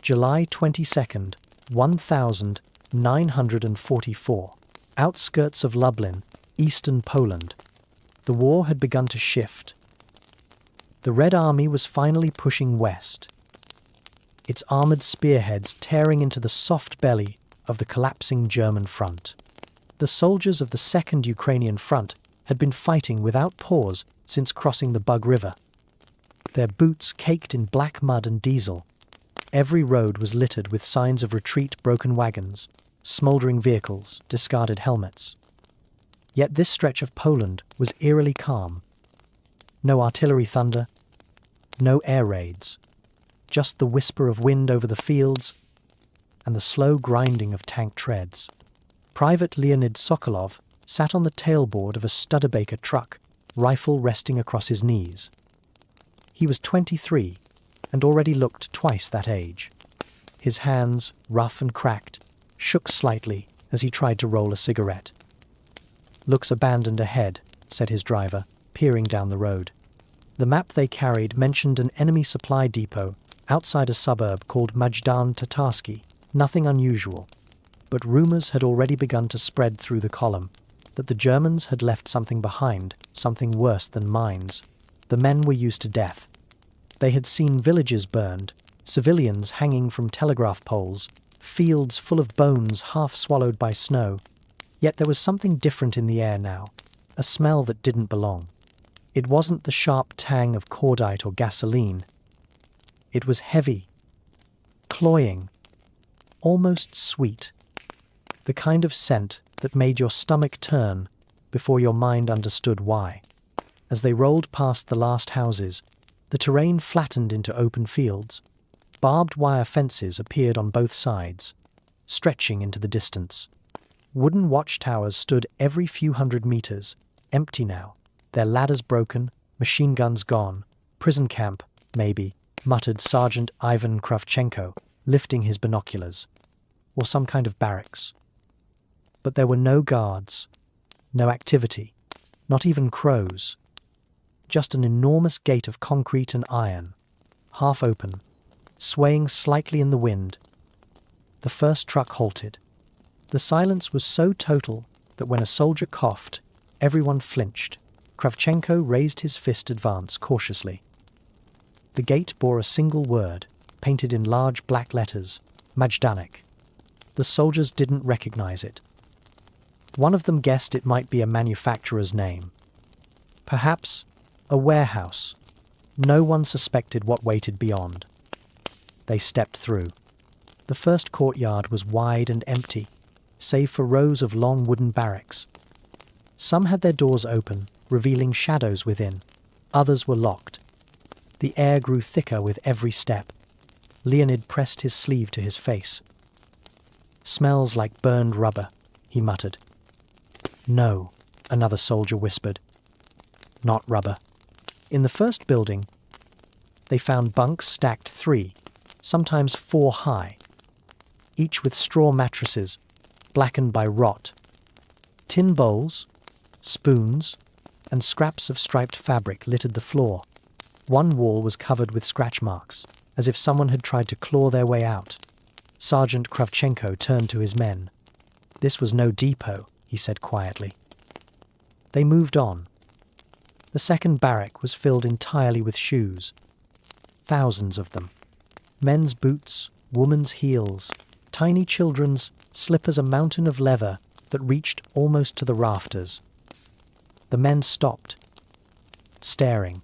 July 22nd, 1944. Outskirts of Lublin, eastern Poland. The war had begun to shift. The Red Army was finally pushing west, its armoured spearheads tearing into the soft belly of the collapsing German front. The soldiers of the Second Ukrainian Front had been fighting without pause since crossing the Bug River. Their boots caked in black mud and diesel. Every road was littered with signs of retreat, broken wagons, smouldering vehicles, discarded helmets. Yet this stretch of Poland was eerily calm. No artillery thunder, no air raids, just the whisper of wind over the fields and the slow grinding of tank treads. Private Leonid Sokolov sat on the tailboard of a Studebaker truck, rifle resting across his knees. He was 23 and already looked twice that age. His hands, rough and cracked, shook slightly as he tried to roll a cigarette. "Looks abandoned ahead," said his driver, peering down the road. The map they carried mentioned an enemy supply depot outside a suburb called Majdanek. Nothing unusual, but rumours had already begun to spread through the column that the Germans had left something behind, something worse than mines. The men were used to death. They had seen villages burned, civilians hanging from telegraph poles, fields full of bones half swallowed by snow. Yet there was something different in the air now, a smell that didn't belong. It wasn't the sharp tang of cordite or gasoline. It was heavy, cloying, almost sweet, the kind of scent that made your stomach turn before your mind understood why. As they rolled past the last houses, the terrain flattened into open fields. Barbed wire fences appeared on both sides, stretching into the distance. Wooden watchtowers stood every few hundred meters, empty now, their ladders broken, machine guns gone. Prison camp, maybe, muttered Sergeant Ivan Kravchenko, lifting his binoculars. Or some kind of barracks. But there were no guards, no activity, not even crows. Just an enormous gate of concrete and iron, half open, swaying slightly in the wind. The first truck halted. The silence was so total that when a soldier coughed, everyone flinched. Kravchenko raised his fist advance cautiously. The gate bore a single word, painted in large black letters, Majdanek. The soldiers didn't recognize it. One of them guessed it might be a manufacturer's name. Perhaps a warehouse. No one suspected what waited beyond. They stepped through. The first courtyard was wide and empty, save for rows of long wooden barracks. Some had their doors open, revealing shadows within. Others were locked. The air grew thicker with every step. Leonid pressed his sleeve to his face. "Smells like burned rubber," he muttered. "No," another soldier whispered. "Not rubber." In the first building, they found bunks stacked 3, sometimes 4 high, each with straw mattresses, blackened by rot. Tin bowls, spoons, and scraps of striped fabric littered the floor. One wall was covered with scratch marks, as if someone had tried to claw their way out. Sergeant Kravchenko turned to his men. "This was no depot," he said quietly. They moved on. The second barrack was filled entirely with shoes. Thousands of them. Men's boots, women's heels, tiny children's slippers, a mountain of leather that reached almost to the rafters. The men stopped, staring.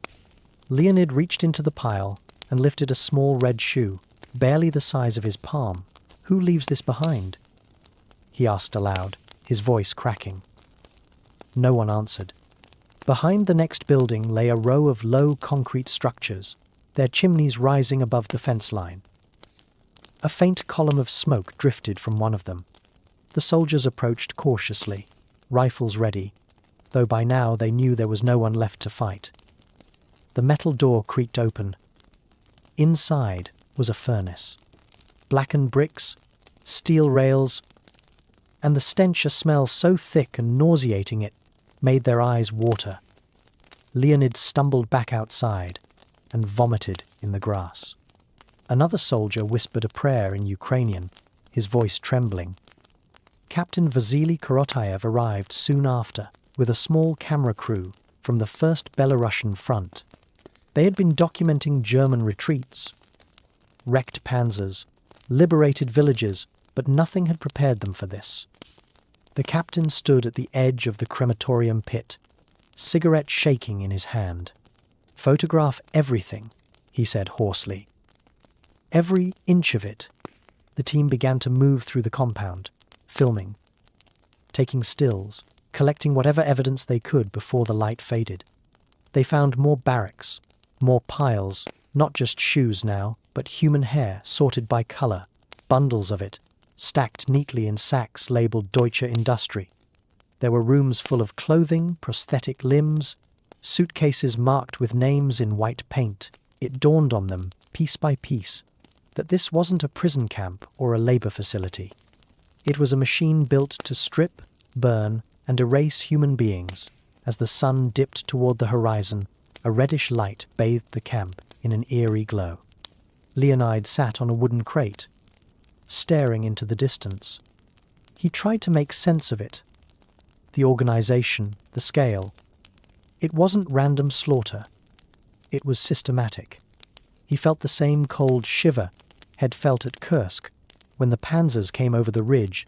Leonid reached into the pile and lifted a small red shoe, barely the size of his palm. "Who leaves this behind?" he asked aloud, his voice cracking. No one answered. Behind the next building lay a row of low concrete structures, their chimneys rising above the fence line. A faint column of smoke drifted from one of them. The soldiers approached cautiously, rifles ready, though by now they knew there was no one left to fight. The metal door creaked open. Inside was a furnace. Blackened bricks, steel rails, and the stench, a smell so thick and nauseating it made their eyes water. Leonid stumbled back outside and vomited in the grass. Another soldier whispered a prayer in Ukrainian, his voice trembling. Captain Vasily Korotayev arrived soon after, with a small camera crew from the 1st Belarusian Front. They had been documenting German retreats, wrecked panzers, liberated villages, but nothing had prepared them for this. The captain stood at the edge of the crematorium pit, cigarette shaking in his hand. "Photograph everything," he said hoarsely. "Every inch of it." The team began to move through the compound, filming, taking stills, collecting whatever evidence they could before the light faded. They found more barracks, more piles, not just shoes now, but human hair sorted by color, bundles of it, stacked neatly in sacks labeled Deutsche Industrie. There were rooms full of clothing, prosthetic limbs, suitcases marked with names in white paint. It dawned on them, piece by piece, that this wasn't a prison camp or a labor facility. It was a machine built to strip, burn, and erase human beings. As the sun dipped toward the horizon, a reddish light bathed the camp in an eerie glow. Leonid sat on a wooden crate, staring into the distance. He tried to make sense of it. The organization, the scale. It wasn't random slaughter. It was systematic. He felt the same cold shiver had felt at Kursk when the panzers came over the ridge,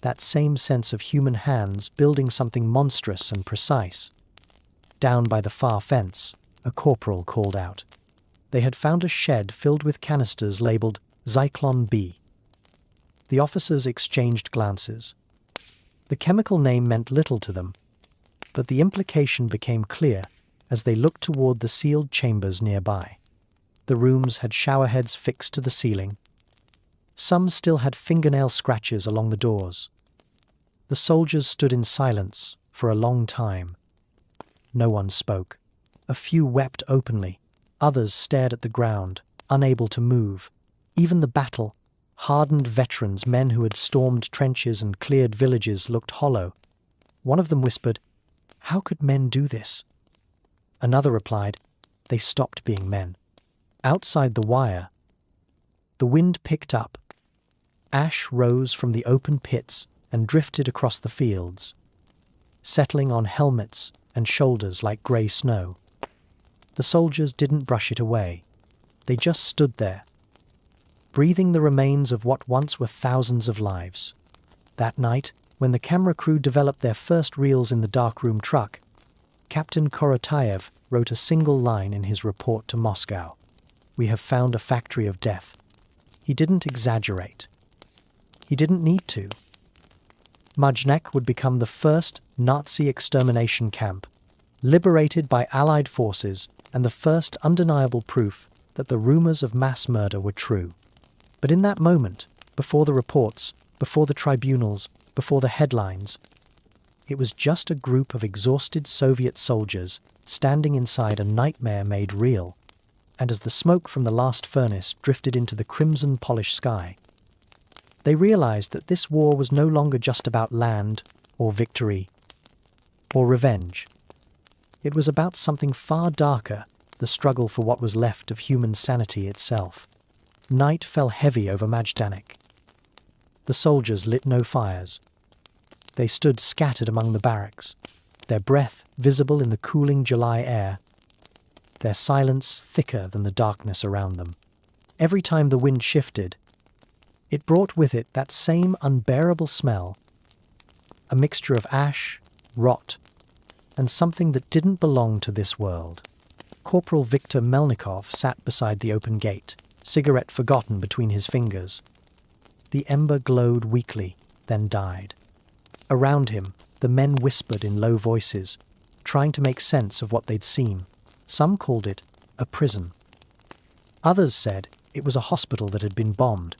that same sense of human hands building something monstrous and precise. Down by the far fence, a corporal called out. They had found a shed filled with canisters labeled Zyklon B. The officers exchanged glances. The chemical name meant little to them, but the implication became clear as they looked toward the sealed chambers nearby. The rooms had showerheads fixed to the ceiling. Some still had fingernail scratches along the doors. The soldiers stood in silence for a long time. No one spoke. A few wept openly. Others stared at the ground, unable to move. Even the battle, hardened veterans, men who had stormed trenches and cleared villages, looked hollow. One of them whispered, "How could men do this?" Another replied, "They stopped being men." Outside the wire, the wind picked up. Ash rose from the open pits and drifted across the fields, settling on helmets and shoulders like grey snow. The soldiers didn't brush it away. They just stood there, breathing the remains of what once were thousands of lives. That night, when the camera crew developed their first reels in the darkroom truck, Captain Korotayev wrote a single line in his report to Moscow. "We have found a factory of death." He didn't exaggerate. He didn't need to. Majdanek would become the first Nazi extermination camp, liberated by Allied forces, and the first undeniable proof that the rumors of mass murder were true. But in that moment, before the reports, before the tribunals, before the headlines, it was just a group of exhausted Soviet soldiers standing inside a nightmare made real. And as the smoke from the last furnace drifted into the crimson-polished sky, they realized that this war was no longer just about land, or victory, or revenge. It was about something far darker, the struggle for what was left of human sanity itself. Night fell heavy over Majdanek. The soldiers lit no fires. They stood scattered among the barracks, their breath visible in the cooling July air, their silence thicker than the darkness around them. Every time the wind shifted, it brought with it that same unbearable smell, a mixture of ash, rot, and something that didn't belong to this world. Corporal Viktor Melnikov sat beside the open gate, cigarette forgotten between his fingers. The ember glowed weakly, then died. Around him, the men whispered in low voices, trying to make sense of what they'd seen. Some called it a prison. Others said it was a hospital that had been bombed.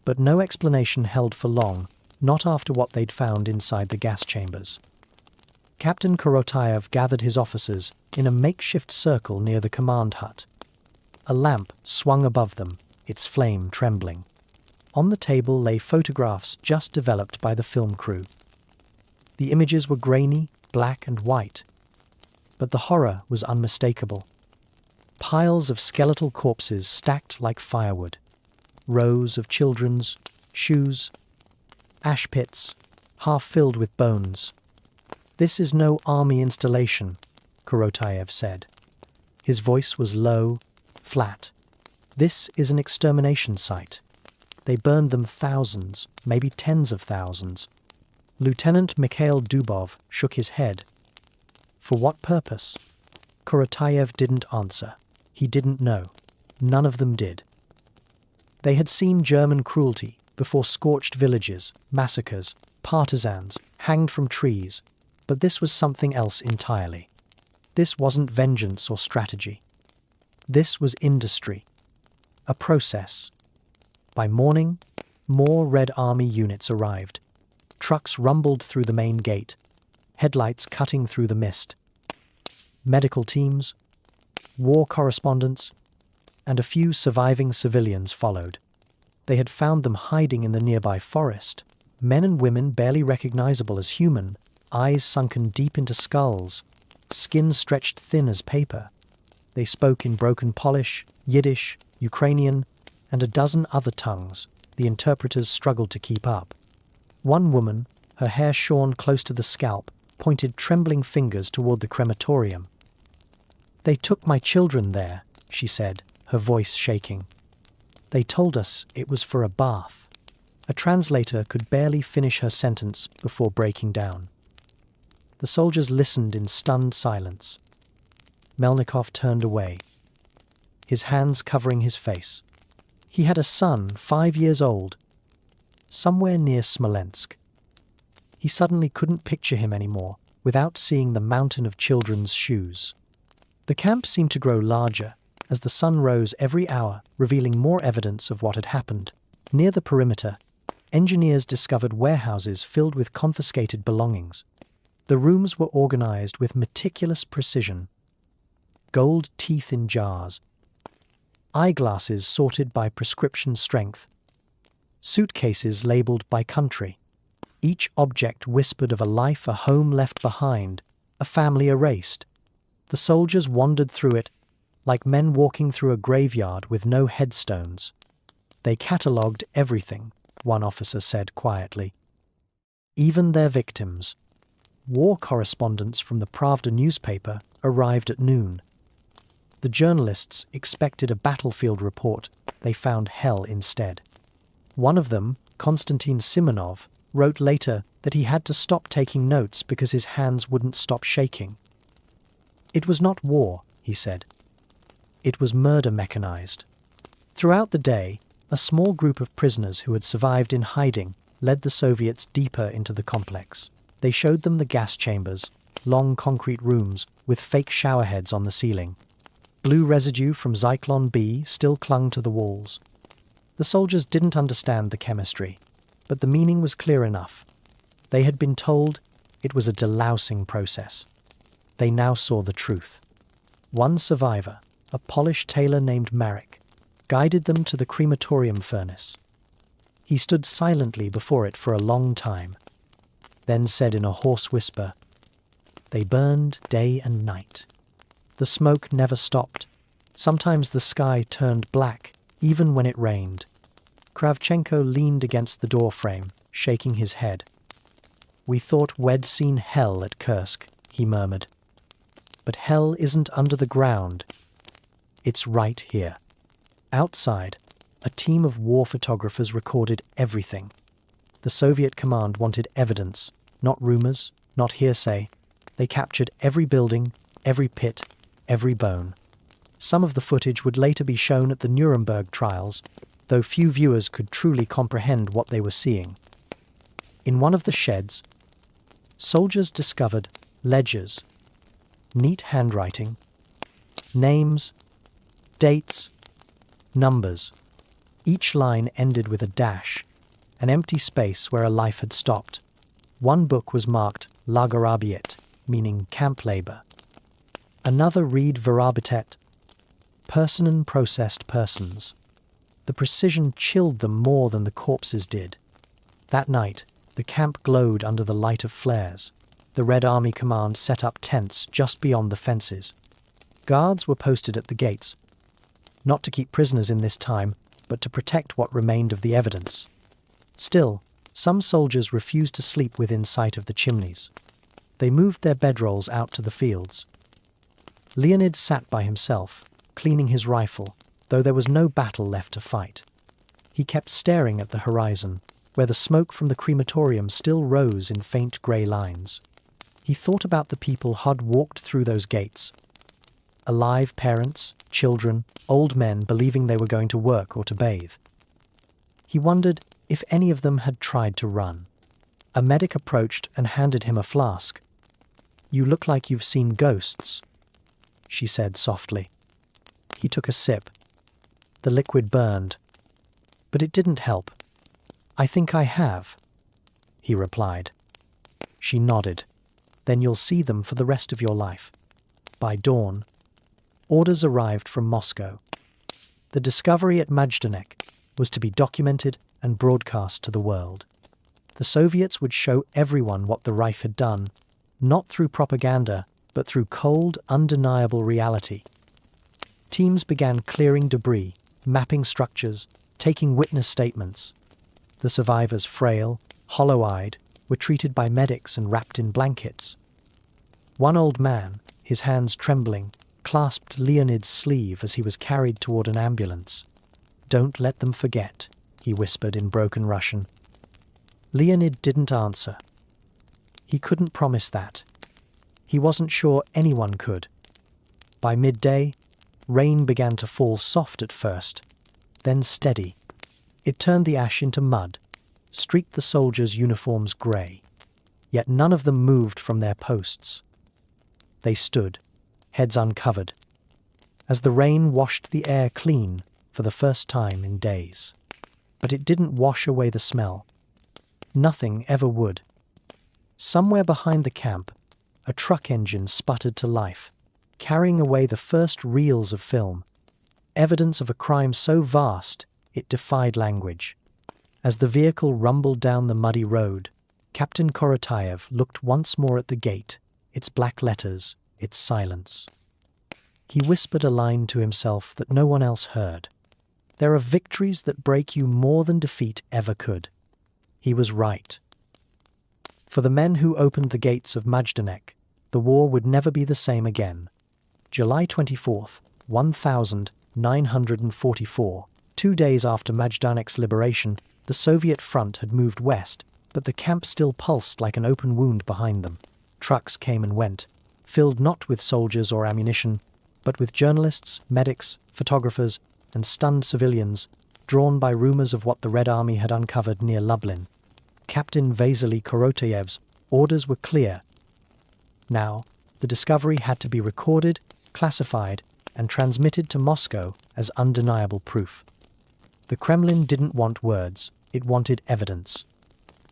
But no explanation held for long, not after what they'd found inside the gas chambers. Captain Korotayev gathered his officers in a makeshift circle near the command hut. A lamp swung above them, its flame trembling. On the table lay photographs just developed by the film crew. The images were grainy, black and white, but the horror was unmistakable. Piles of skeletal corpses stacked like firewood, rows of children's shoes, ash pits, half filled with bones. "This is no army installation," Korotayev said. His voice was low, flat. "This is an extermination site. They burned them thousands, maybe tens of thousands." Lieutenant Mikhail Dubov shook his head. For what purpose? Korotayev didn't answer. He didn't know. None of them did. They had seen German cruelty before: scorched villages, massacres, partisans, hanged from trees. But this was something else entirely. This wasn't vengeance or strategy. This was industry. A process. By morning, more Red Army units arrived. Trucks rumbled through the main gate, headlights cutting through the mist. Medical teams, war correspondents, and a few surviving civilians followed. They had found them hiding in the nearby forest, men and women barely recognizable as human, eyes sunken deep into skulls, skin stretched thin as paper. They spoke in broken Polish, Yiddish, Ukrainian, and a dozen other tongues. The interpreters struggled to keep up. One woman, her hair shorn close to the scalp, pointed trembling fingers toward the crematorium. "They took my children there," she said, her voice shaking. "They told us it was for a bath." A translator could barely finish her sentence before breaking down. The soldiers listened in stunned silence. Melnikov turned away, his hands covering his face. He had a son, 5 years old, somewhere near Smolensk. He suddenly couldn't picture him anymore without seeing the mountain of children's shoes. The camp seemed to grow larger as the sun rose every hour, revealing more evidence of what had happened. Near the perimeter, engineers discovered warehouses filled with confiscated belongings. The rooms were organized with meticulous precision. Gold teeth in jars, eyeglasses sorted by prescription strength, suitcases labeled by country. Each object whispered of a life, a home left behind, a family erased. The soldiers wandered through it like men walking through a graveyard with no headstones. They catalogued everything, one officer said quietly. Even their victims. War correspondents from the Pravda newspaper arrived at noon. The journalists expected a battlefield report. They found hell instead. One of them, Konstantin Simonov, wrote later that he had to stop taking notes because his hands wouldn't stop shaking. "It was not war," he said. "It was murder mechanized." Throughout the day, a small group of prisoners who had survived in hiding led the Soviets deeper into the complex. They showed them the gas chambers, long concrete rooms with fake showerheads on the ceiling. Blue residue from Zyklon B still clung to the walls. The soldiers didn't understand the chemistry, but the meaning was clear enough. They had been told it was a delousing process. They now saw the truth. One survivor, a Polish tailor named Marek, guided them to the crematorium furnace. He stood silently before it for a long time, then said in a hoarse whisper, "They burned day and night. The smoke never stopped. Sometimes the sky turned black, even when it rained." Kravchenko leaned against the doorframe, shaking his head. "We thought we'd seen hell at Kursk," he murmured. "But hell isn't under the ground. It's right here." Outside, a team of war photographers recorded everything. The Soviet command wanted evidence, not rumors, not hearsay. They captured every building, every pit, every bone. Some of the footage would later be shown at the Nuremberg trials, though few viewers could truly comprehend what they were seeing. In one of the sheds, soldiers discovered ledgers, neat handwriting, names, dates, numbers. Each line ended with a dash, an empty space where a life had stopped. One book was marked Lagerarbeid, meaning camp labor. Another read Verarbeitet, Personen processed persons. The precision chilled them more than the corpses did. That night, the camp glowed under the light of flares. The Red Army Command set up tents just beyond the fences. Guards were posted at the gates, not to keep prisoners in this time, but to protect what remained of the evidence. Still, some soldiers refused to sleep within sight of the chimneys. They moved their bedrolls out to the fields. Leonid sat by himself, cleaning his rifle, though there was no battle left to fight. He kept staring at the horizon, where the smoke from the crematorium still rose in faint grey lines. He thought about the people who'd walked through those gates. Alive parents, children, old men believing they were going to work or to bathe. He wondered if any of them had tried to run. A medic approached and handed him a flask. "You look like you've seen ghosts," she said softly. He took a sip. The liquid burned. But it didn't help. "I think I have," he replied. She nodded. "Then you'll see them for the rest of your life." By dawn, orders arrived from Moscow. The discovery at Majdanek was to be documented and broadcast to the world. The Soviets would show everyone what the Reich had done, not through propaganda, but through cold, undeniable reality. Teams began clearing debris, mapping structures, taking witness statements. The survivors, frail, hollow-eyed, were treated by medics and wrapped in blankets. One old man, his hands trembling, clasped Leonid's sleeve as he was carried toward an ambulance. "Don't let them forget," he whispered in broken Russian. Leonid didn't answer. He couldn't promise that. He wasn't sure anyone could. By midday, rain began to fall soft at first, then steady. It turned the ash into mud, streaked the soldiers' uniforms grey. Yet none of them moved from their posts. They stood, heads uncovered, as the rain washed the air clean for the first time in days. But it didn't wash away the smell. Nothing ever would. Somewhere behind the camp, a truck engine sputtered to life, carrying away the first reels of film, evidence of a crime so vast it defied language. As the vehicle rumbled down the muddy road, Captain Korotayev looked once more at the gate, its black letters, its silence. He whispered a line to himself that no one else heard. "There are victories that break you more than defeat ever could." He was right. For the men who opened the gates of Majdanek, the war would never be the same again. July 24th, 1944. 2 days after Majdanek's liberation, the Soviet front had moved west, but the camp still pulsed like an open wound behind them. Trucks came and went, filled not with soldiers or ammunition, but with journalists, medics, photographers, and stunned civilians, drawn by rumors of what the Red Army had uncovered near Lublin. Captain Vasily Korotayev's orders were clear. Now, the discovery had to be recorded, classified, and transmitted to Moscow as undeniable proof. The Kremlin didn't want words, it wanted evidence.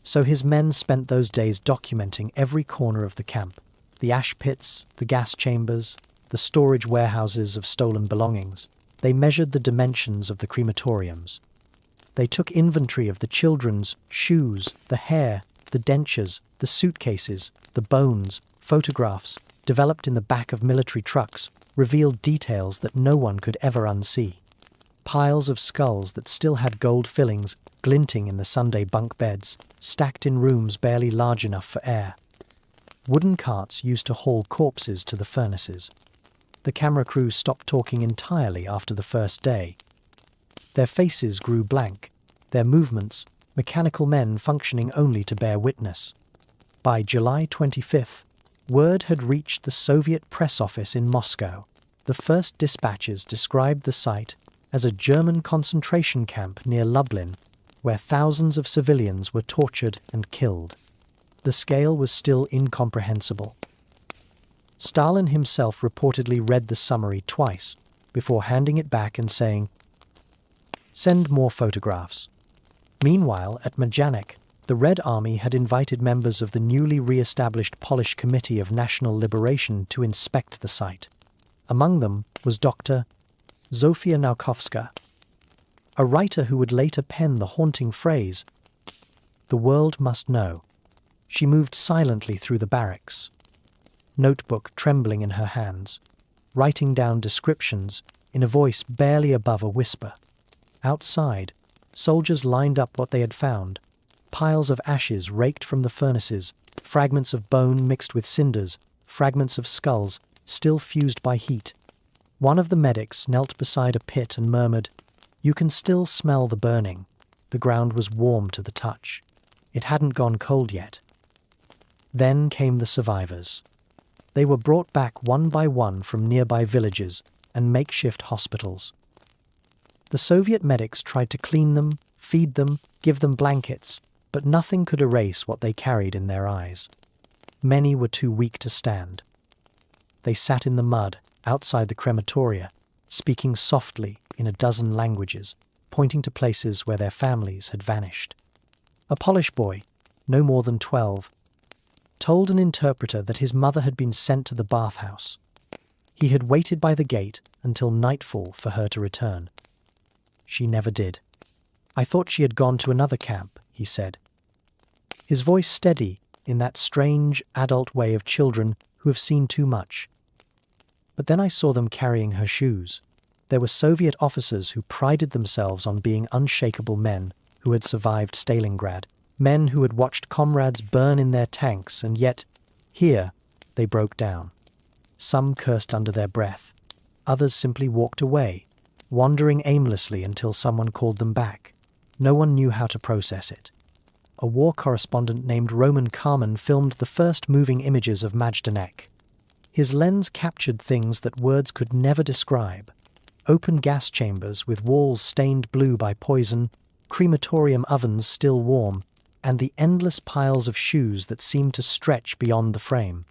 So his men spent those days documenting every corner of the camp, the ash pits, the gas chambers, the storage warehouses of stolen belongings. They measured the dimensions of the crematoriums. They took inventory of the children's shoes, the hair, the dentures, the suitcases, the bones. Photographs, developed in the back of military trucks, revealed details that no one could ever unsee. Piles of skulls that still had gold fillings glinting in the Sunday bunk beds, stacked in rooms barely large enough for air. Wooden carts used to haul corpses to the furnaces. The camera crew stopped talking entirely after the first day. Their faces grew blank, their movements, mechanical men functioning only to bear witness. By July 25th, word had reached the Soviet press office in Moscow. The first dispatches described the site as a German concentration camp near Lublin, where thousands of civilians were tortured and killed. The scale was still incomprehensible. Stalin himself reportedly read the summary twice, before handing it back and saying, "Send more photographs." Meanwhile, at Majdanek, the Red Army had invited members of the newly re-established Polish Committee of National Liberation to inspect the site. Among them was Dr. Zofia Naukowska, a writer who would later pen the haunting phrase, "The world must know." She moved silently through the barracks, notebook trembling in her hands, writing down descriptions in a voice barely above a whisper. Outside, soldiers lined up what they had found: piles of ashes raked from the furnaces, fragments of bone mixed with cinders, fragments of skulls, still fused by heat. One of the medics knelt beside a pit and murmured, "You can still smell the burning." The ground was warm to the touch. It hadn't gone cold yet. Then came the survivors. They were brought back one by one from nearby villages and makeshift hospitals. The Soviet medics tried to clean them, feed them, give them blankets, but nothing could erase what they carried in their eyes. Many were too weak to stand. They sat in the mud outside the crematoria, speaking softly in a dozen languages, pointing to places where their families had vanished. A Polish boy, no more than 12, told an interpreter that his mother had been sent to the bathhouse. He had waited by the gate until nightfall for her to return. She never did. "I thought she had gone to another camp," he said. His voice steady in that strange adult way of children who have seen too much. But then I saw them carrying her shoes. There were Soviet officers who prided themselves on being unshakable men who had survived Stalingrad, men who had watched comrades burn in their tanks, and yet, here, they broke down. Some cursed under their breath. Others simply walked away, wandering aimlessly until someone called them back. No one knew how to process it. A war correspondent named Roman Carmen filmed the first moving images of Majdanek. His lens captured things that words could never describe: open gas chambers with walls stained blue by poison, crematorium ovens still warm, and the endless piles of shoes that seemed to stretch beyond the frame.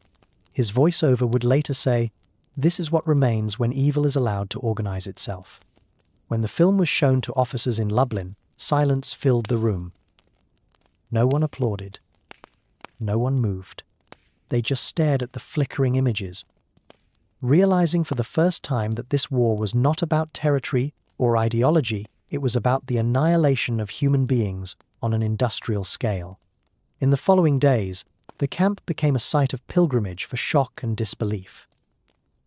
His voiceover would later say, "This is what remains when evil is allowed to organize itself." When the film was shown to officers in Lublin, silence filled the room. No one applauded. No one moved. They just stared at the flickering images, realizing for the first time that this war was not about territory or ideology. It was about the annihilation of human beings on an industrial scale. In the following days, the camp became a site of pilgrimage for shock and disbelief.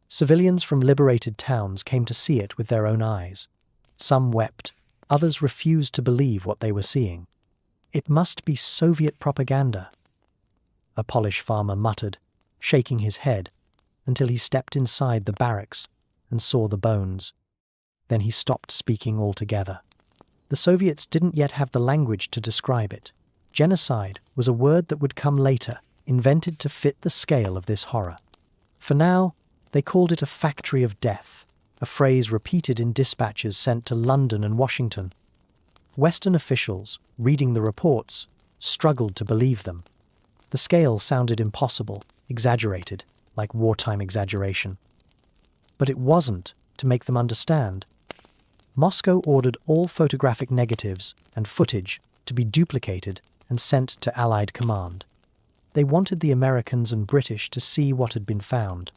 Civilians from liberated towns came to see it with their own eyes. Some wept, others refused to believe what they were seeing. "It must be Soviet propaganda," a Polish farmer muttered, shaking his head, until he stepped inside the barracks and saw the bones. Then he stopped speaking altogether. The Soviets didn't yet have the language to describe it. Genocide was a word that would come later, invented to fit the scale of this horror. For now, they called it a factory of death, a phrase repeated in dispatches sent to London and Washington. Western officials, reading the reports, struggled to believe them. The scale sounded impossible, exaggerated, like wartime exaggeration. But it wasn't to make them understand. Moscow ordered all photographic negatives and footage to be duplicated and sent to Allied command. They wanted the Americans and British to see what had been found.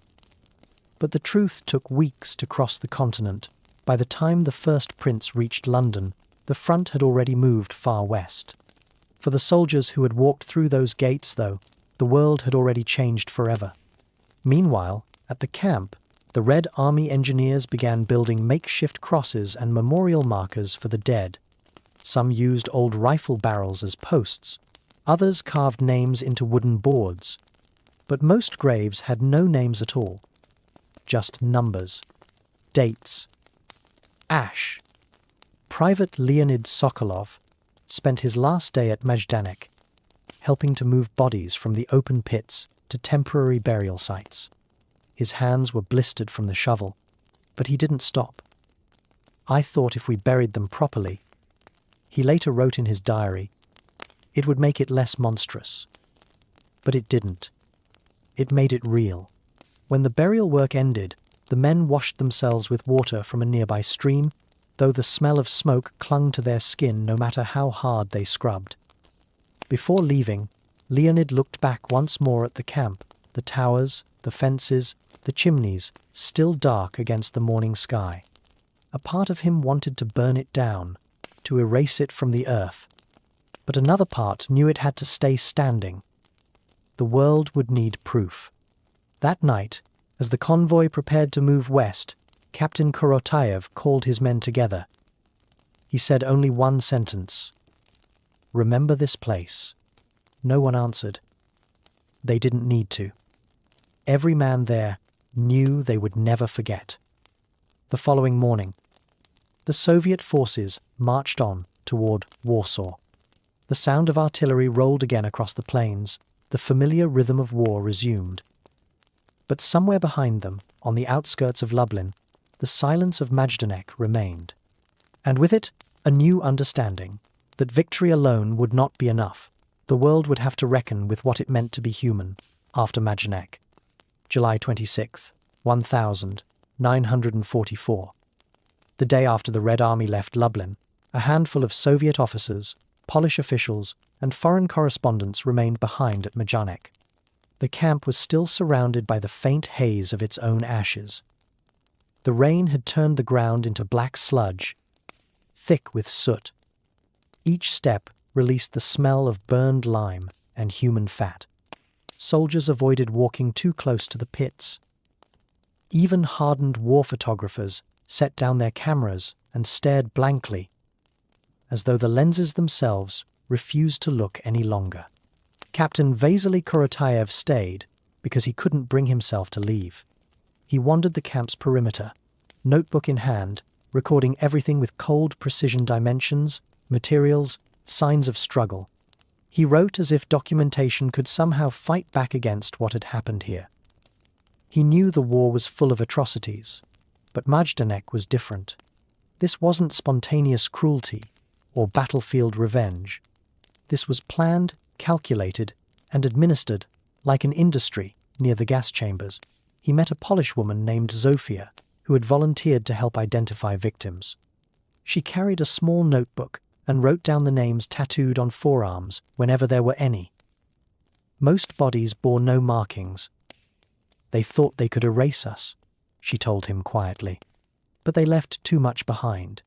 But the truth took weeks to cross the continent. By the time the first prints reached London, the front had already moved far west. For the soldiers who had walked through those gates, though, the world had already changed forever. Meanwhile, at the camp, the Red Army engineers began building makeshift crosses and memorial markers for the dead. Some used old rifle barrels as posts. Others carved names into wooden boards. But most graves had no names at all. Just numbers. Dates. Ash. Private Leonid Sokolov spent his last day at Majdanek, helping to move bodies from the open pits to temporary burial sites. His hands were blistered from the shovel, but he didn't stop. "I thought if we buried them properly," he later wrote in his diary, "it would make it less monstrous." But it didn't. It made it real. When the burial work ended, the men washed themselves with water from a nearby stream, though the smell of smoke clung to their skin no matter how hard they scrubbed. Before leaving, Leonid looked back once more at the camp, the towers, the fences, the chimneys, still dark against the morning sky. A part of him wanted to burn it down, to erase it from the earth. But another part knew it had to stay standing. The world would need proof. That night, as the convoy prepared to move west, Captain Korotayev called his men together. He said only one sentence. "Remember this place." No one answered. They didn't need to. Every man there knew they would never forget. The following morning, the Soviet forces marched on toward Warsaw. The sound of artillery rolled again across the plains. The familiar rhythm of war resumed. But somewhere behind them, on the outskirts of Lublin, the silence of Majdanek remained. And with it, a new understanding that victory alone would not be enough. The world would have to reckon with what it meant to be human after Majdanek. July 26, 1944. The day after the Red Army left Lublin, a handful of Soviet officers, Polish officials, and foreign correspondents remained behind at Majdanek. The camp was still surrounded by the faint haze of its own ashes. The rain had turned the ground into black sludge, thick with soot. Each step released the smell of burned lime and human fat. Soldiers avoided walking too close to the pits. Even hardened war photographers set down their cameras and stared blankly, as though the lenses themselves refused to look any longer. Captain Vasily Korotayev stayed because he couldn't bring himself to leave. He wandered the camp's perimeter, notebook in hand, recording everything with cold precision: dimensions, materials, signs of struggle. He wrote as if documentation could somehow fight back against what had happened here. He knew the war was full of atrocities, but Majdanek was different. This wasn't spontaneous cruelty or battlefield revenge. This was planned, calculated, and administered like an industry near the gas chambers. He met a Polish woman named Zofia, who had volunteered to help identify victims. She carried a small notebook and wrote down the names tattooed on forearms whenever there were any. Most bodies bore no markings. "They thought they could erase us," she told him quietly, "but they left too much behind."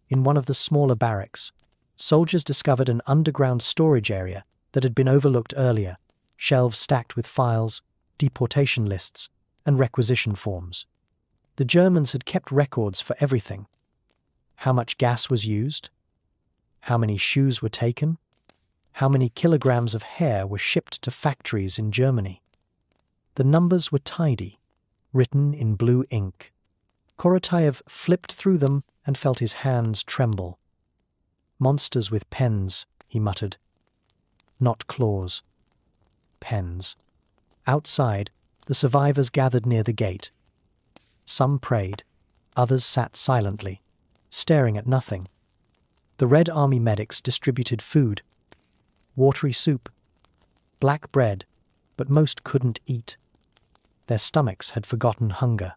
In one of the smaller barracks, soldiers discovered an underground storage area that had been overlooked earlier, shelves stacked with files, deportation lists, and requisition forms. The Germans had kept records for everything. How much gas was used? How many shoes were taken? How many kilograms of hair were shipped to factories in Germany? The numbers were tidy, written in blue ink. Korotayev flipped through them and felt his hands tremble. "Monsters with pens," he muttered. "Not claws. Pens." Outside, the survivors gathered near the gate. Some prayed, others sat silently, staring at nothing. The Red Army medics distributed food, watery soup, black bread, but most couldn't eat. Their stomachs had forgotten hunger.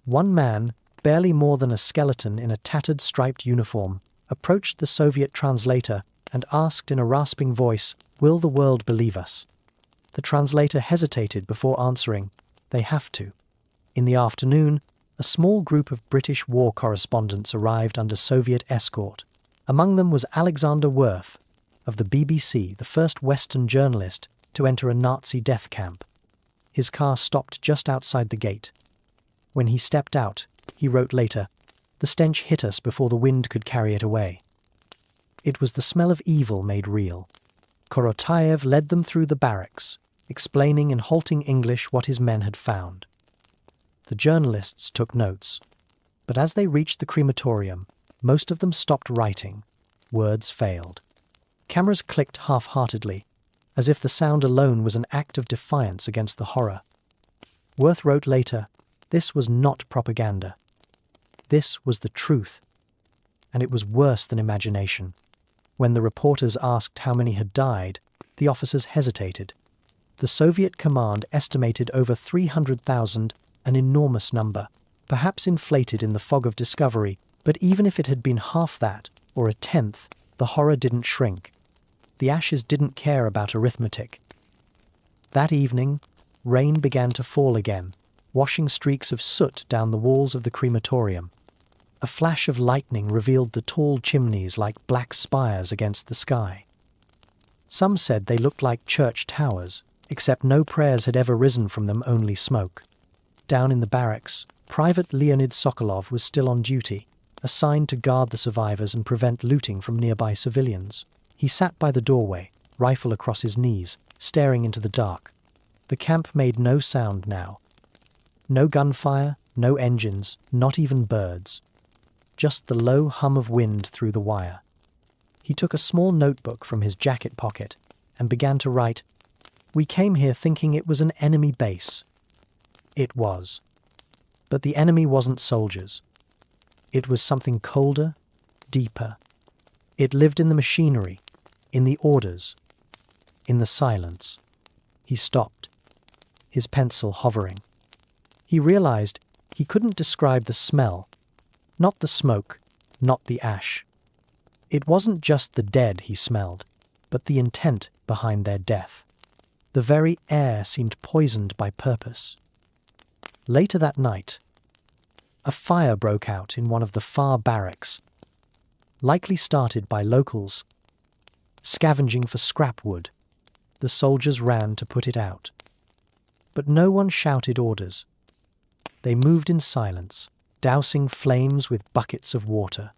One man, barely more than a skeleton in a tattered striped uniform, approached the Soviet translator and asked in a rasping voice, "Will the world believe us?" The translator hesitated before answering, "They have to." In the afternoon, a small group of British war correspondents arrived under Soviet escort. Among them was Alexander Worth, of the BBC, the first Western journalist to enter a Nazi death camp. His car stopped just outside the gate. When he stepped out, he wrote later, "The stench hit us before the wind could carry it away." It was the smell of evil made real. Korotayev led them through the barracks, explaining in halting English what his men had found. The journalists took notes, but as they reached the crematorium, most of them stopped writing. Words failed. Cameras clicked half-heartedly, as if the sound alone was an act of defiance against the horror. Worth wrote later, "This was not propaganda. This was the truth. And it was worse than imagination." When the reporters asked how many had died, the officers hesitated. The Soviet command estimated over 300,000, an enormous number, perhaps inflated in the fog of discovery, but even if it had been half that, or a tenth, the horror didn't shrink. The ashes didn't care about arithmetic. That evening, rain began to fall again, washing streaks of soot down the walls of the crematorium. A flash of lightning revealed the tall chimneys like black spires against the sky. Some said they looked like church towers, except no prayers had ever risen from them, only smoke. Down in the barracks, Private Leonid Sokolov was still on duty, assigned to guard the survivors and prevent looting from nearby civilians. He sat by the doorway, rifle across his knees, staring into the dark. The camp made no sound now. No gunfire, no engines, not even birds. Just the low hum of wind through the wire. He took a small notebook from his jacket pocket and began to write, "We came here thinking it was an enemy base." It was. But the enemy wasn't soldiers. It was something colder, deeper. It lived in the machinery, in the orders, in the silence. He stopped, his pencil hovering. He realized he couldn't describe the smell, not the smoke, not the ash. It wasn't just the dead he smelled, but the intent behind their death. The very air seemed poisoned by purpose. Later that night, a fire broke out in one of the far barracks, likely started by locals scavenging for scrap wood. The soldiers ran to put it out. But no one shouted orders. They moved in silence, dousing flames with buckets of water.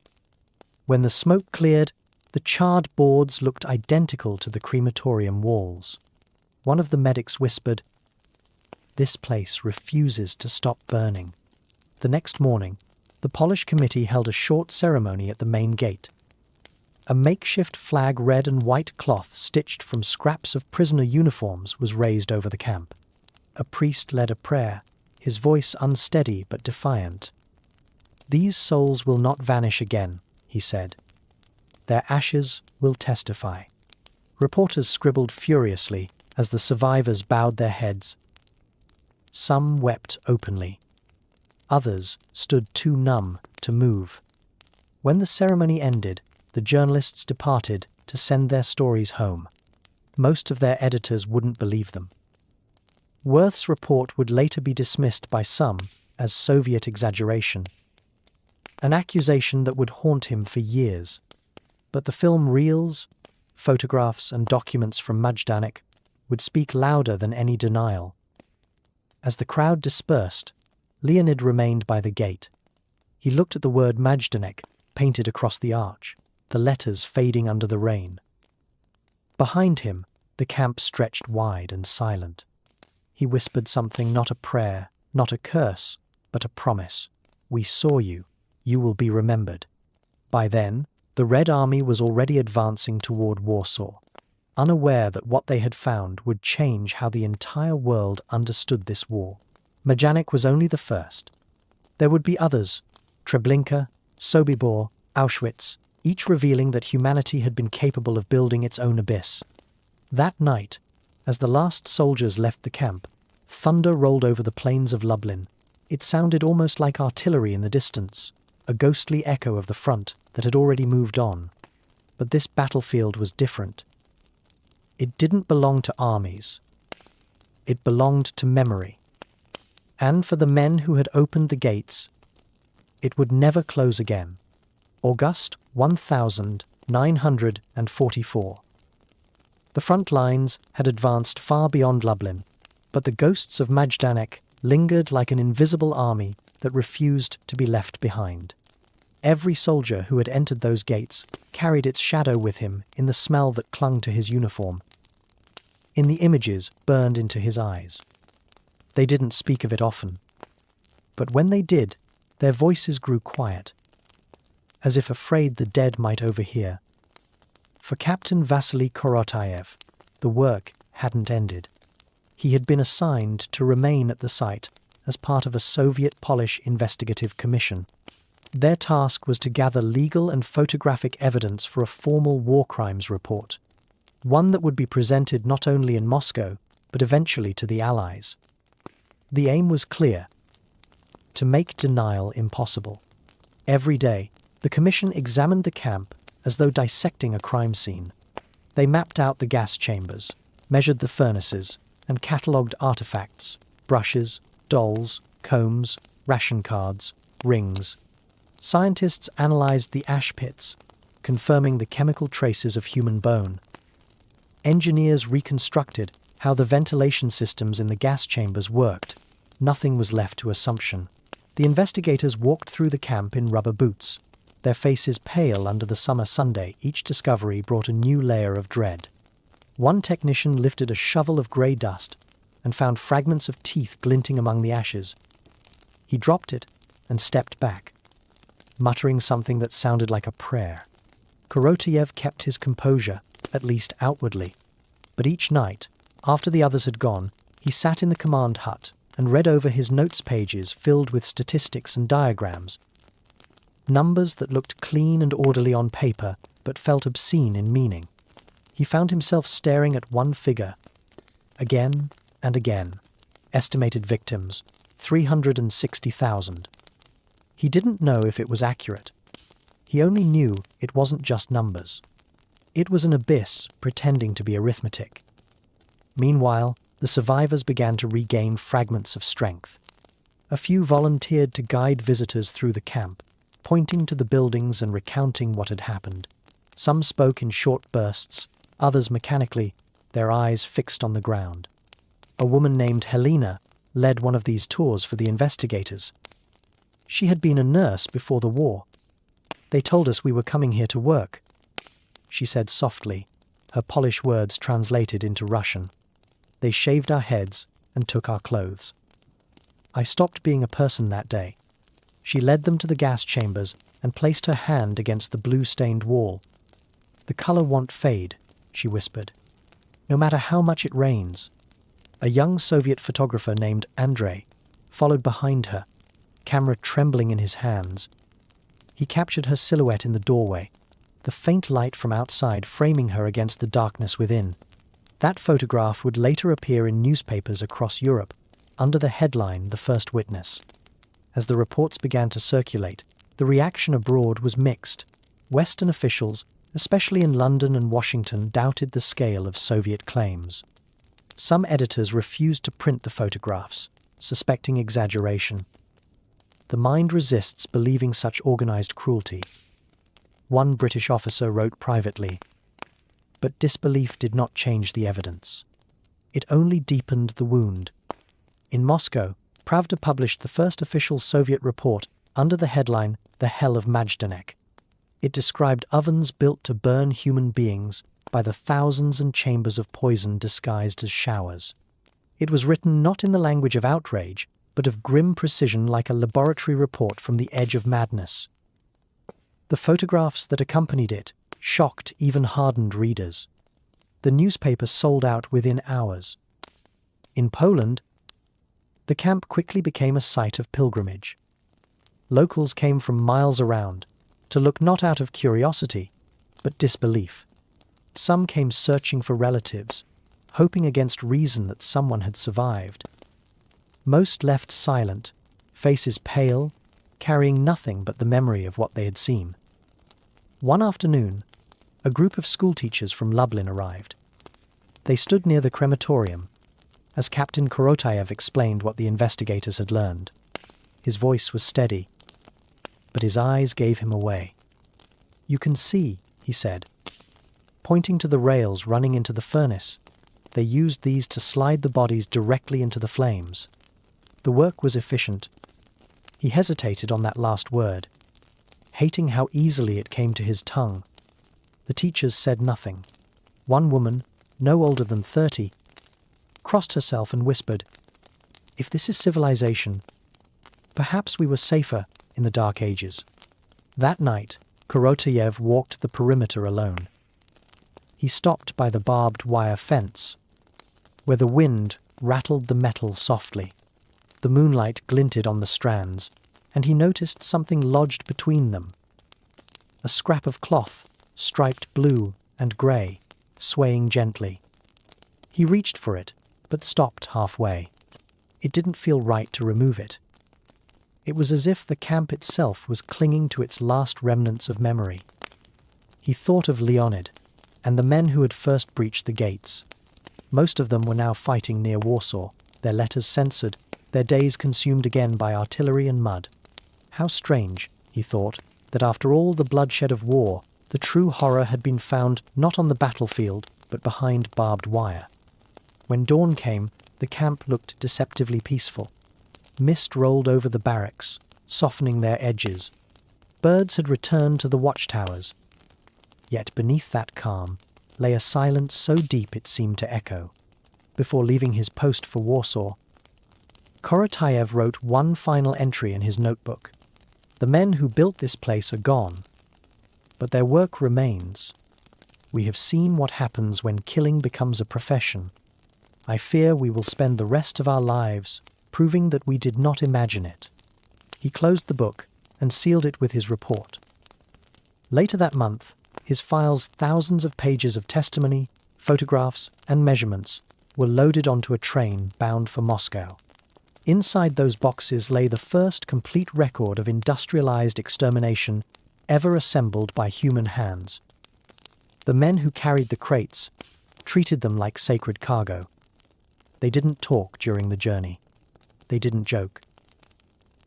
When the smoke cleared, the charred boards looked identical to the crematorium walls. One of the medics whispered, "This place refuses to stop burning." The next morning, the Polish committee held a short ceremony at the main gate. A makeshift flag, red and white cloth stitched from scraps of prisoner uniforms, was raised over the camp. A priest led a prayer, his voice unsteady but defiant. "These souls will not vanish again," he said. "Their ashes will testify." Reporters scribbled furiously as the survivors bowed their heads. Some wept openly. Others stood too numb to move. When the ceremony ended, the journalists departed to send their stories home. Most of their editors wouldn't believe them. Worth's report would later be dismissed by some as Soviet exaggeration, an accusation that would haunt him for years. But the film reels, photographs and documents from Majdanek would speak louder than any denial. As the crowd dispersed, Leonid remained by the gate. He looked at the word Majdanek painted across the arch, the letters fading under the rain. Behind him, the camp stretched wide and silent. He whispered something, not a prayer, not a curse, but a promise. "We saw you. You will be remembered." By then, the Red Army was already advancing toward Warsaw, unaware that what they had found would change how the entire world understood this war. Majdanek was only the first. There would be others, Treblinka, Sobibor, Auschwitz, each revealing that humanity had been capable of building its own abyss. That night, as the last soldiers left the camp, thunder rolled over the plains of Lublin. It sounded almost like artillery in the distance, a ghostly echo of the front that had already moved on. But this battlefield was different. It didn't belong to armies. It belonged to memory. And for the men who had opened the gates, it would never close again. August 1944. The front lines had advanced far beyond Lublin, but the ghosts of Majdanek lingered like an invisible army that refused to be left behind. Every soldier who had entered those gates carried its shadow with him in the smell that clung to his uniform, in the images burned into his eyes. They didn't speak of it often, but when they did, their voices grew quiet, as if afraid the dead might overhear. For Captain Vasily Korotayev, the work hadn't ended. He had been assigned to remain at the site as part of a Soviet-Polish investigative commission. Their task was to gather legal and photographic evidence for a formal war crimes report, one that would be presented not only in Moscow, but eventually to the Allies. The aim was clear: to make denial impossible. Every day, the commission examined the camp as though dissecting a crime scene. They mapped out the gas chambers, measured the furnaces, and catalogued artifacts: brushes, dolls, combs, ration cards, rings. Scientists analyzed the ash pits, confirming the chemical traces of human bone. Engineers reconstructed how the ventilation systems in the gas chambers worked. Nothing was left to assumption. The investigators walked through the camp in rubber boots, their faces pale under the summer Sunday. Each discovery brought a new layer of dread. One technician lifted a shovel of grey dust and found fragments of teeth glinting among the ashes. He dropped it and stepped back, muttering something that sounded like a prayer. Korotayev kept his composure, at least outwardly, but each night, after the others had gone, he sat in the command hut and read over his notes pages filled with statistics and diagrams, numbers that looked clean and orderly on paper but felt obscene in meaning. He found himself staring at one figure, again and again. Estimated victims, 360,000. He didn't know if it was accurate. He only knew it wasn't just numbers. It was an abyss pretending to be arithmetic. Meanwhile, the survivors began to regain fragments of strength. A few volunteered to guide visitors through the camp, pointing to the buildings and recounting what had happened. Some spoke in short bursts, others mechanically, their eyes fixed on the ground. A woman named Helena led one of these tours for the investigators. She had been a nurse before the war. "They told us we were coming here to work," she said softly, her Polish words translated into Russian. "They shaved our heads and took our clothes. I stopped being a person that day." She led them to the gas chambers and placed her hand against the blue-stained wall. "The color won't fade," she whispered, "no matter how much it rains." A young Soviet photographer named Andrei followed behind her, camera trembling in his hands. He captured her silhouette in the doorway, the faint light from outside framing her against the darkness within. That photograph would later appear in newspapers across Europe, under the headline "The First Witness." As the reports began to circulate, the reaction abroad was mixed. Western officials, especially in London and Washington, doubted the scale of Soviet claims. Some editors refused to print the photographs, suspecting exaggeration. The mind resists believing such organized cruelty. One British officer wrote privately, but disbelief did not change the evidence. It only deepened the wound. In Moscow, Pravda published the first official Soviet report under the headline "The Hell of Majdanek." It described ovens built to burn human beings by the thousands and chambers of poison disguised as showers. It was written not in the language of outrage, but of grim precision, like a laboratory report from the edge of madness. The photographs that accompanied it shocked even hardened readers. The newspaper sold out within hours. In Poland, the camp quickly became a site of pilgrimage. Locals came from miles around to look not out of curiosity, but disbelief. Some came searching for relatives, hoping against reason that someone had survived. Most left silent, faces pale, carrying nothing but the memory of what they had seen. One afternoon, a group of schoolteachers from Lublin arrived. They stood near the crematorium, as Captain Korotayev explained what the investigators had learned. His voice was steady, but his eyes gave him away. "You can see," he said, pointing to the rails running into the furnace. They used these to slide the bodies directly into the flames. The work was efficient. He hesitated on that last word, hating how easily it came to his tongue. The teachers said nothing. One woman, no older than 30, crossed herself and whispered, "If this is civilization, perhaps we were safer in the Dark Ages." That night, Korotayev walked the perimeter alone. He stopped by the barbed wire fence, where the wind rattled the metal softly. The moonlight glinted on the strands, and he noticed something lodged between them. A scrap of cloth, striped blue and grey, swaying gently. He reached for it, but stopped halfway. It didn't feel right to remove it. It was as if the camp itself was clinging to its last remnants of memory. He thought of Leonid, and the men who had first breached the gates. Most of them were now fighting near Warsaw, their letters censored, their days consumed again by artillery and mud. How strange, he thought, that after all the bloodshed of war, the true horror had been found not on the battlefield, but behind barbed wire. When dawn came, the camp looked deceptively peaceful. Mist rolled over the barracks, softening their edges, Birds had returned to the watchtowers. Yet beneath that calm lay a silence so deep it seemed to echo. Before leaving his post for Warsaw, Korotayev wrote one final entry in his notebook. The men who built this place are gone, but their work remains. We have seen what happens when killing becomes a profession. I fear we will spend the rest of our lives proving that we did not imagine it. He closed the book and sealed it with his report. Later that month, his file's thousands of pages of testimony, photographs, and measurements were loaded onto a train bound for Moscow. Inside those boxes lay the first complete record of industrialized extermination ever assembled by human hands. The men who carried the crates treated them like sacred cargo. They didn't talk during the journey. They didn't joke.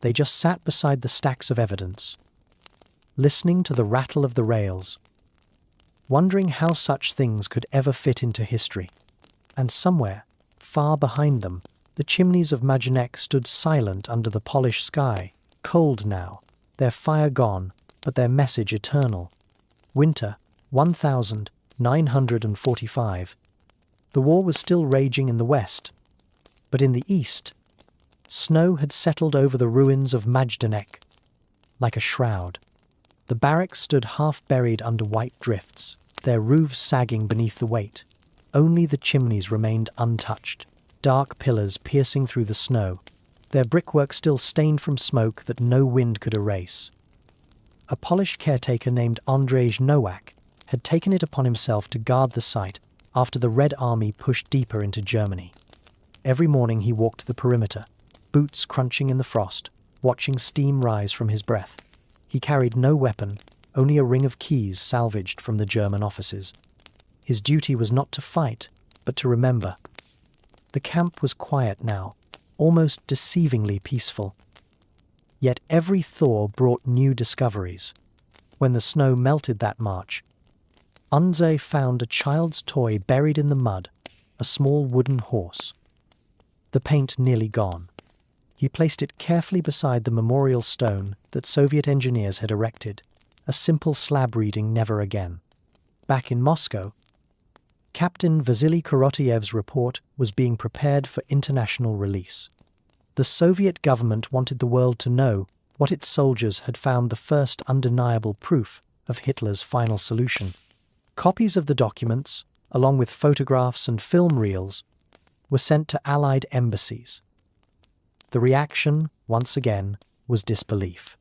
They just sat beside the stacks of evidence, listening to the rattle of the rails, wondering how such things could ever fit into history. And somewhere, far behind them, the chimneys of Majdanek stood silent under the polished sky, cold now, their fire gone, but their message eternal. Winter, 1945. The war was still raging in the west, but in the east, snow had settled over the ruins of Majdanek like a shroud. The barracks stood half buried under white drifts, their roofs sagging beneath the weight. Only the chimneys remained untouched, dark pillars piercing through the snow, their brickwork still stained from smoke that no wind could erase. A Polish caretaker named Andrzej Nowak had taken it upon himself to guard the site after the Red Army pushed deeper into Germany. Every morning he walked the perimeter, boots crunching in the frost, watching steam rise from his breath. He carried no weapon, only a ring of keys salvaged from the German offices. His duty was not to fight, but to remember. The camp was quiet now, almost deceivingly peaceful. Yet every thaw brought new discoveries. When the snow melted that March, Andrzej found a child's toy buried in the mud, a small wooden horse. The paint nearly gone. He placed it carefully beside the memorial stone that Soviet engineers had erected, a simple slab reading "Never Again." Back in Moscow, Captain Vasily Korotayev's report was being prepared for international release. The Soviet government wanted the world to know what its soldiers had found the first undeniable proof of Hitler's final solution. Copies of the documents, along with photographs and film reels, were sent to Allied embassies. The reaction, once again, was disbelief.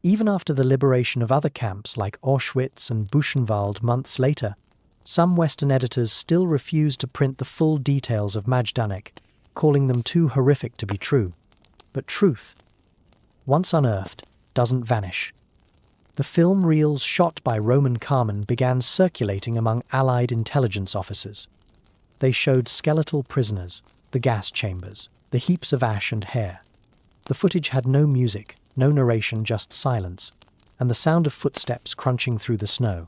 Even after the liberation of other camps like Auschwitz and Buchenwald months later, some Western editors still refused to print the full details of Majdanek, calling them too horrific to be true. But truth, once unearthed, doesn't vanish. The film reels shot by Roman Carmen began circulating among Allied intelligence officers. They showed skeletal prisoners, the gas chambers, the heaps of ash and hair. The footage had no music, no narration, just silence, and the sound of footsteps crunching through the snow.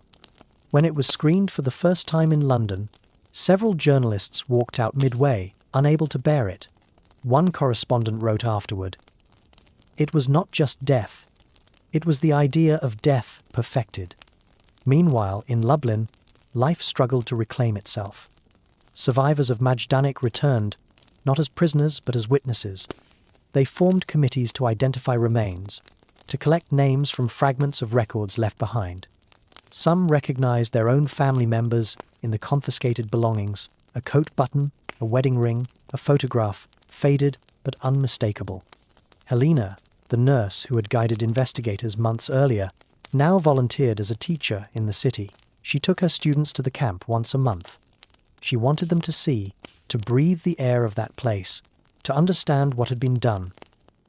When it was screened for the first time in London, several journalists walked out midway, unable to bear it. One correspondent wrote afterward, "It was not just death. It was the idea of death perfected." Meanwhile, in Lublin, life struggled to reclaim itself. Survivors of Majdanek returned, not as prisoners but as witnesses. They formed committees to identify remains, to collect names from fragments of records left behind. Some recognized their own family members in the confiscated belongings, a coat button, a wedding ring, a photograph, faded but unmistakable. Helena, the nurse who had guided investigators months earlier, now volunteered as a teacher in the city. She took her students to the camp once a month. She wanted them to see, to breathe the air of that place, to understand what had been done.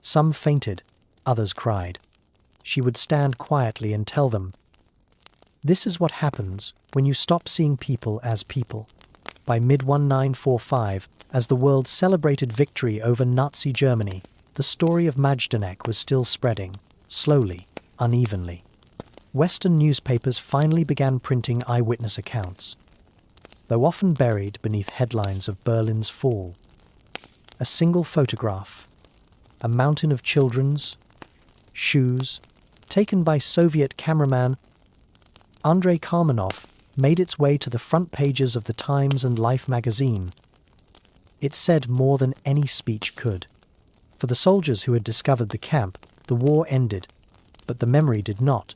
Some fainted, others cried. She would stand quietly and tell them, "This is what happens when you stop seeing people as people." By mid-1945, as the world celebrated victory over Nazi Germany, the story of Majdanek was still spreading, slowly, unevenly. Western newspapers finally began printing eyewitness accounts, though often buried beneath headlines of Berlin's fall. A single photograph, a mountain of children's shoes, taken by Soviet cameraman Andrei Karmanov, made its way to the front pages of the Times and Life magazine. It said more than any speech could. For the soldiers who had discovered the camp, the war ended, but the memory did not.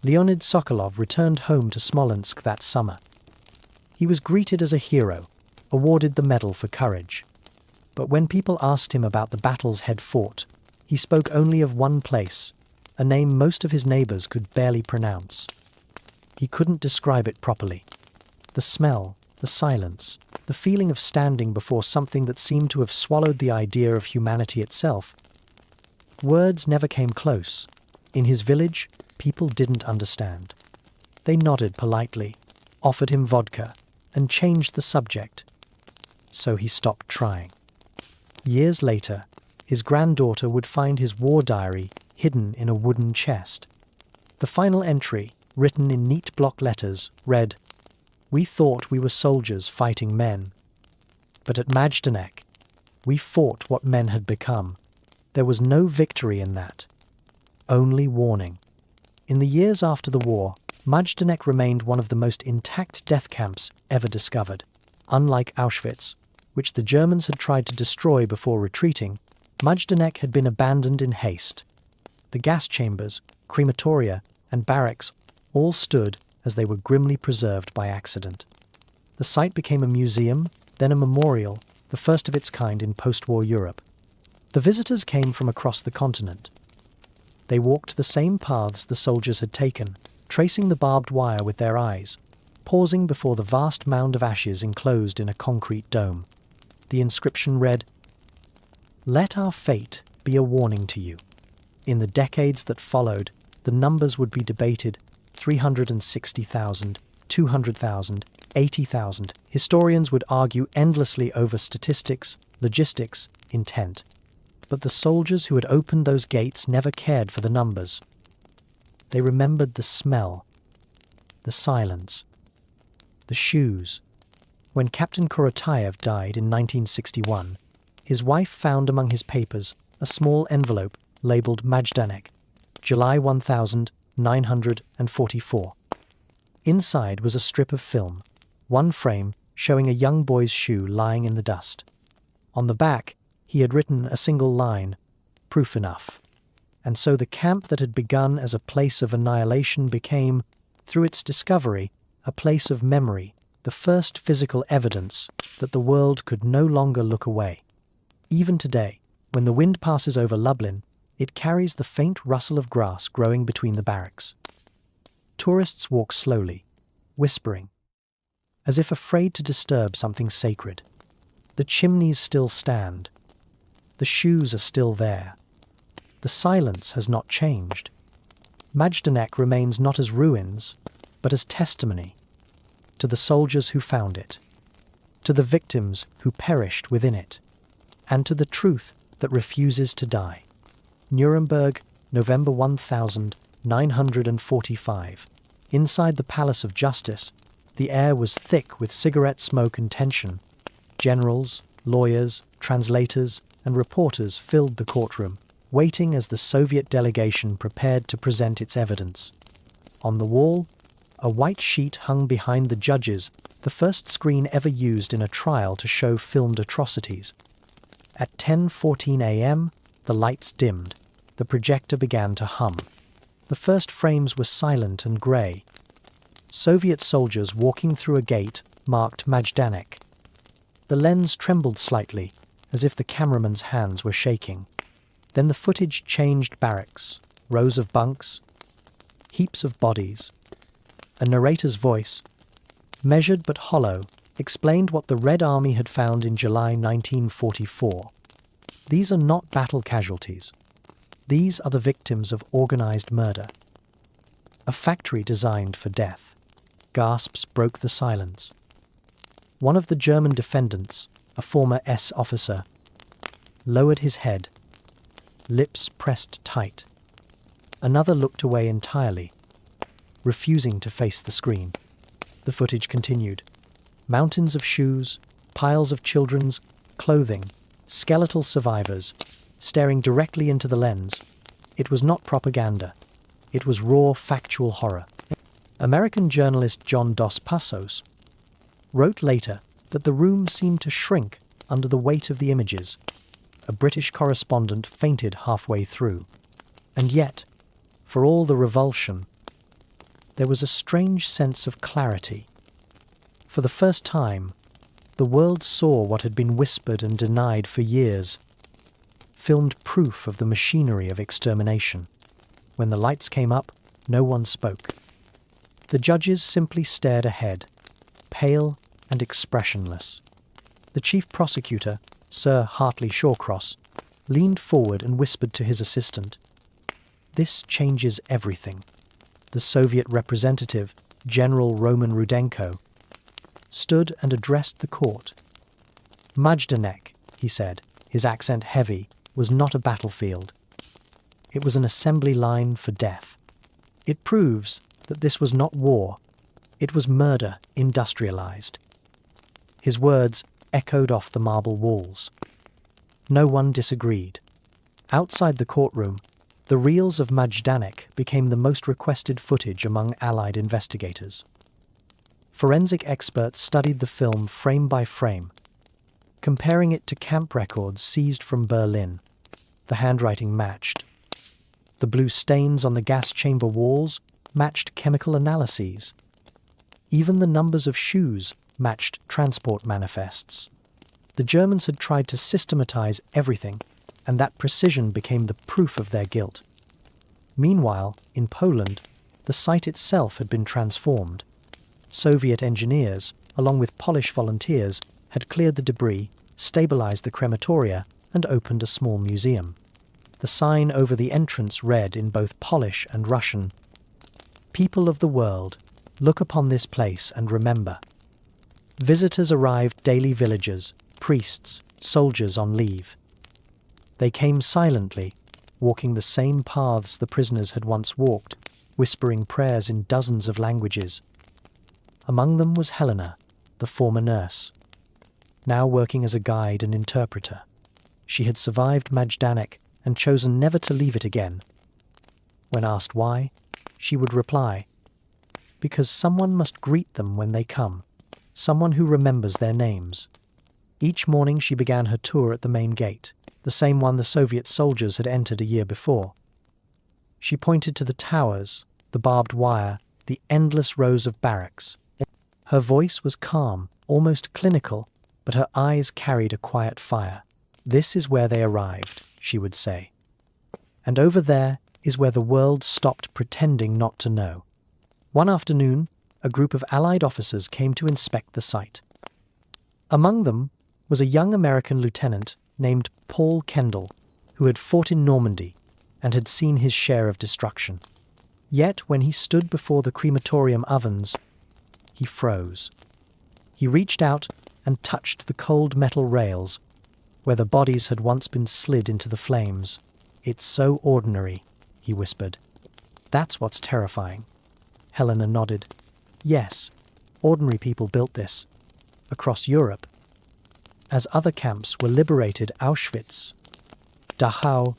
Leonid Sokolov returned home to Smolensk that summer. He was greeted as a hero, awarded the Medal for Courage. But when people asked him about the battles he'd fought, he spoke only of one place, a name most of his neighbors could barely pronounce. He couldn't describe it properly. The smell, the silence, the feeling of standing before something that seemed to have swallowed the idea of humanity itself. Words never came close. In his village, people didn't understand. They nodded politely, offered him vodka, and changed the subject. So he stopped trying. Years later, his granddaughter would find his war diary hidden in a wooden chest. The final entry, written in neat block letters, read, "We thought we were soldiers fighting men. But at Majdanek, we fought what men had become. There was no victory in that. Only warning." In the years after the war, Majdanek remained one of the most intact death camps ever discovered. Unlike Auschwitz, which the Germans had tried to destroy before retreating, Majdanek had been abandoned in haste. The gas chambers, crematoria, and barracks all stood as they were grimly preserved by accident. The site became a museum, then a memorial, the first of its kind in post-war Europe. The visitors came from across the continent. They walked the same paths the soldiers had taken, tracing the barbed wire with their eyes, pausing before the vast mound of ashes enclosed in a concrete dome. The inscription read, "Let our fate be a warning to you." In the decades that followed, the numbers would be debated: 360,000, 200,000, 80,000. Historians would argue endlessly over statistics, logistics, intent. But the soldiers who had opened those gates never cared for the numbers. They remembered the smell, the silence, the shoes. When Captain Korotayev died in 1961, his wife found among his papers a small envelope labeled Majdanek, July 1944. Inside was a strip of film, one frame showing a young boy's shoe lying in the dust. On the back, he had written a single line, "Proof enough." And so the camp that had begun as a place of annihilation became, through its discovery, a place of memory, the first physical evidence that the world could no longer look away. Even today, when the wind passes over Lublin, it carries the faint rustle of grass growing between the barracks. Tourists walk slowly, whispering, as if afraid to disturb something sacred. The chimneys still stand. The shoes are still there. The silence has not changed. Majdanek remains not as ruins, but as testimony to the soldiers who found it, to the victims who perished within it, and to the truth that refuses to die. Nuremberg, November 1945. Inside the Palace of Justice, the air was thick with cigarette smoke and tension. Generals, lawyers, translators, and reporters filled the courtroom, waiting as the Soviet delegation prepared to present its evidence. On the wall, a white sheet hung behind the judges, the first screen ever used in a trial to show filmed atrocities. At 10:14 a.m., the lights dimmed. The projector began to hum. The first frames were silent and grey. Soviet soldiers walking through a gate marked Majdanek. The lens trembled slightly, as if the cameraman's hands were shaking. Then the footage changed barracks, rows of bunks, heaps of bodies. A narrator's voice, measured but hollow, explained what the Red Army had found in July 1944. These are not battle casualties. These are the victims of organized murder. A factory designed for death. Gasps broke the silence. One of the German defendants, a former S officer, lowered his head, lips pressed tight. Another looked away entirely, refusing to face the screen. The footage continued. Mountains of shoes, piles of children's clothing, skeletal survivors, staring directly into the lens. It was not propaganda. It was raw, factual horror. American journalist John Dos Passos wrote later that the room seemed to shrink under the weight of the images. A British correspondent fainted halfway through. And yet, for all the revulsion, there was a strange sense of clarity. For the first time, the world saw what had been whispered and denied for years, filmed proof of the machinery of extermination. When the lights came up, no one spoke. The judges simply stared ahead, pale and expressionless. The chief prosecutor, Sir Hartley Shawcross, leaned forward and whispered to his assistant, "This changes everything." The Soviet representative, General Roman Rudenko, stood and addressed the court. Majdanek, he said, his accent heavy, was not a battlefield. It was an assembly line for death. It proves that this was not war. It was murder industrialized. His words echoed off the marble walls. No one disagreed. Outside the courtroom, the reels of Majdanek became the most requested footage among Allied investigators. Forensic experts studied the film frame by frame, comparing it to camp records seized from Berlin. The handwriting matched. The blue stains on the gas chamber walls matched chemical analyses. Even the numbers of shoes matched transport manifests. The Germans had tried to systematize everything, and that precision became the proof of their guilt. Meanwhile, in Poland, the site itself had been transformed. Soviet engineers, along with Polish volunteers, had cleared the debris, stabilized the crematoria, and opened a small museum. The sign over the entrance read in both Polish and Russian, "People of the world, look upon this place and remember." Visitors arrived, daily villagers, priests, soldiers on leave. They came silently, walking the same paths the prisoners had once walked, whispering prayers in dozens of languages. Among them was Helena, the former nurse, now working as a guide and interpreter. She had survived Majdanek and chosen never to leave it again. When asked why, she would reply, "Because someone must greet them when they come, someone who remembers their names." Each morning she began her tour at the main gate, the same one the Soviet soldiers had entered a year before. She pointed to the towers, the barbed wire, the endless rows of barracks. Her voice was calm, almost clinical, but her eyes carried a quiet fire. "This is where they arrived," she would say. "And over there is where the world stopped pretending not to know." One afternoon, a group of Allied officers came to inspect the site. Among them was a young American lieutenant named Paul Kendall, who had fought in Normandy and had seen his share of destruction. Yet when he stood before the crematorium ovens, he froze. He reached out and touched the cold metal rails where the bodies had once been slid into the flames. "It's so ordinary," he whispered. "That's what's terrifying." Helena nodded. "Yes, ordinary people built this. Across Europe. As other camps were liberated, Auschwitz, Dachau,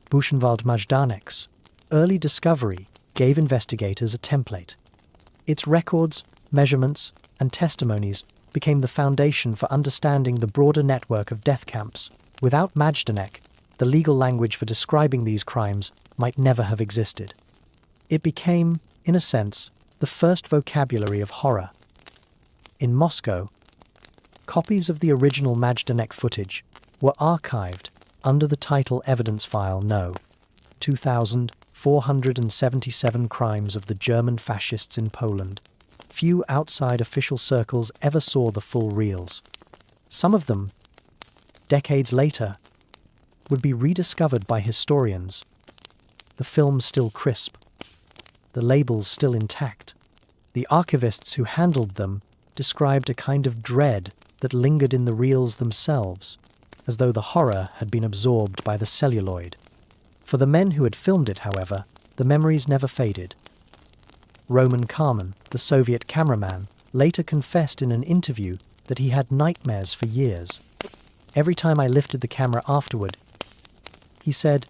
Buchenwald, Majdanek's early discovery gave investigators a template. Its records, measurements, and testimonies became the foundation for understanding the broader network of death camps. Without Majdanek, the legal language for describing these crimes might never have existed. It became, in a sense, the first vocabulary of horror. In Moscow, copies of the original Majdanek footage were archived under the title Evidence File No. 2,477 Crimes of the German Fascists in Poland. Few outside official circles ever saw the full reels. Some of them, decades later, would be rediscovered by historians. The film still crisp, the labels still intact. The archivists who handled them described a kind of dread that lingered in the reels themselves, as though the horror had been absorbed by the celluloid. For the men who had filmed it, however, the memories never faded. Roman Carmen, the Soviet cameraman, later confessed in an interview that he had nightmares for years. "Every time I lifted the camera afterward," he said,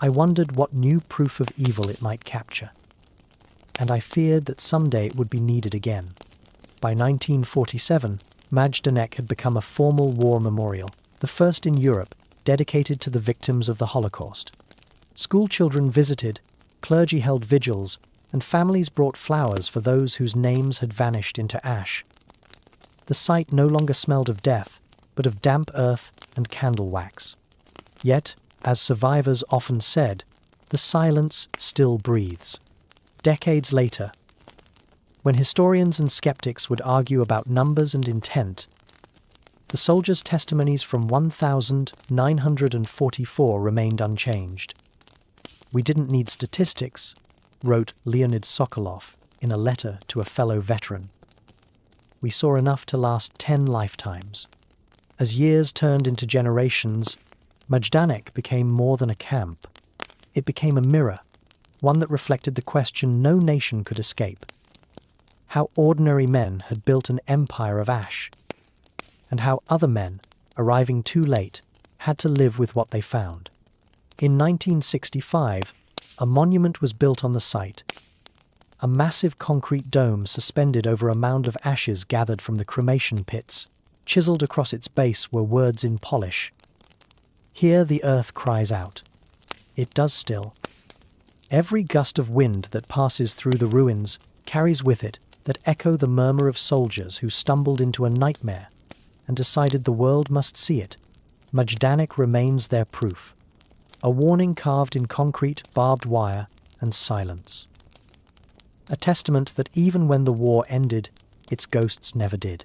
I wondered what new proof of evil it might capture, and I feared that someday it would be needed again. By 1947, Majdanek had become a formal war memorial, the first in Europe, dedicated to the victims of the Holocaust. School children visited, clergy held vigils, and families brought flowers for those whose names had vanished into ash. The site no longer smelled of death, but of damp earth and candle wax. Yet, as survivors often said, the silence still breathes. Decades later, when historians and skeptics would argue about numbers and intent, the soldiers' testimonies from 1944 remained unchanged. "We didn't need statistics," wrote Leonid Sokolov in a letter to a fellow veteran. "We saw enough to last 10 lifetimes." As years turned into generations, Majdanek became more than a camp. It became a mirror, one that reflected the question no nation could escape: how ordinary men had built an empire of ash, and how other men, arriving too late, had to live with what they found. In 1965, a monument was built on the site, a massive concrete dome suspended over a mound of ashes gathered from the cremation pits. Chiseled across its base were words in Polish: "Here the earth cries out." It does still. Every gust of wind that passes through the ruins carries with it that echo the murmur of soldiers who stumbled into a nightmare and decided the world must see it. Majdanek remains their proof, a warning carved in concrete, barbed wire, and silence. A testament that even when the war ended, its ghosts never did.